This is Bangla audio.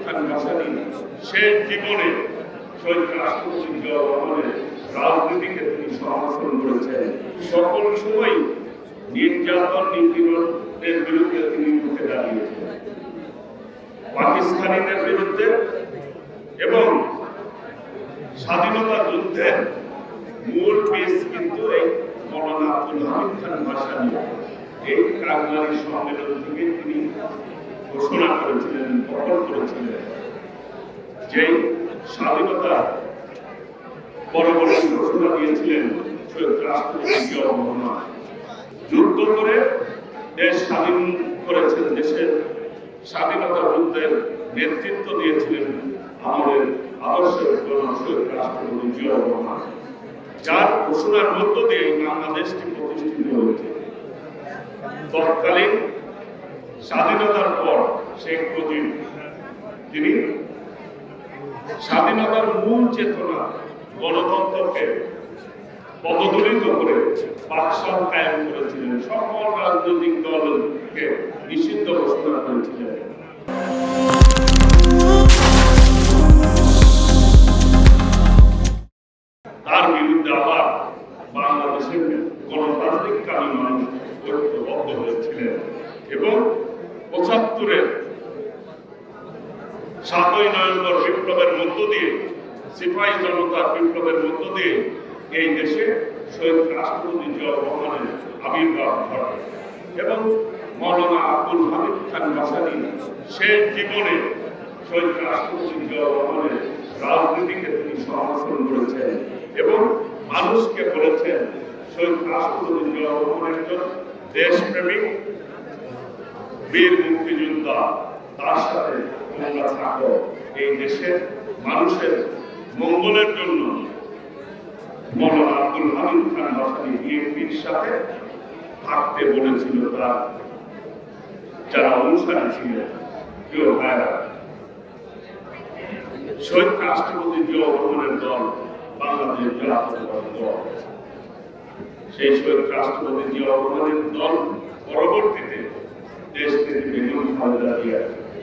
খান ভাসানী শেষ জীবনে শহীদ রাষ্ট্রপতি জিয়াউর রহমানের রাজনীতিকে তিনি সমর্থন করেছেন। সকল সময় নির্যাতন নিপীড়নের বিরুদ্ধে তিনি রুখে দাঁড়িয়েছেন, পাকিস্তানিদের বিরুদ্ধে এবং স্বাধীনতা যুদ্ধের মূল বীজ কিন্তু এই মৌলানা আব্দুল হামিদ খান ভাসানী এই কাগলারি সম্মেলন থেকে তিনি ঘোষণা করেছিলেন, বহন করেছিলেন যে স্বাধীনতা পরবর্তী ঘোষণা দিয়েছিলেন শহীদ রাষ্ট্রপতি জিয়াউর রহমান। যুদ্ধ করে দেশ স্বাধীন করেছেন, দেশের স্বাধীনতা যুদ্ধের নেতৃত্ব দিয়েছিলেন আমাদের আদর্শের শহীদ রাষ্ট্রপতি জিয়াউর রহমান, যার ঘোষণার মধ্য দিয়ে বাংলাদেশটি প্রতিষ্ঠিত হয়েছে। তৎকালীন স্বাধীনতার পর শেখ মুজিব তিনি স্বাধীনতার মূল চেতনা গণতন্ত্রকে পদদলিত করে বাকশাল কায়েম করেছিলেন, সকল রাজনৈতিক দলকে নিষিদ্ধ ঘোষণা করেছিলেন। তার বিরুদ্ধে আবার বাংলাদেশের গণতান্ত্রিক কামী মানুষ ঐক্যবদ্ধ হয়েছিলেন এবং ৭৫-এর ৭ই নভেম্বর বিপ্লবের মধ্য দিয়ে, সিপাহী জনতার বিপ্লবের মধ্য দিয়ে এই দেশে শহীদ রাষ্ট্রপতি জিয়াউর রহমানের আবির্ভাব ঘটে এবং মৌলানা আব্দুল হামিদ খান ভাসানী শেষ জীবনে শহীদ রাষ্ট্রপতি জিয়াউর রহমানের রাজনীতিকে তিনি সমর্থন করেছেন এবং মানুষকে বলেছেন শহীদ রাষ্ট্রপতি জিয়াউর রহমান একজন দেশপ্রেমিক বীর মুক্তিযোদ্ধা, তার সাথে তোমরা থাকো, এই দেশের মানুষের মঙ্গলের জন্য। মৌলানা আব্দুল হামিদ খান ভাসানী বিএনপির সাথে থাকতে বলেছিল তার যারা অনুসারী ছিলেন। প্রিয় ভাইরা, শহীদ রাষ্ট্রপতি জিয়াউর রহমানের দল বাংলাদেশ জাতীয়তাবাদী দল। সেই শহীদ রাষ্ট্রপতি জিয়াউর রহমানের দল পরবর্তীতে দেশ থেকে বেগম খালেদা জিয়া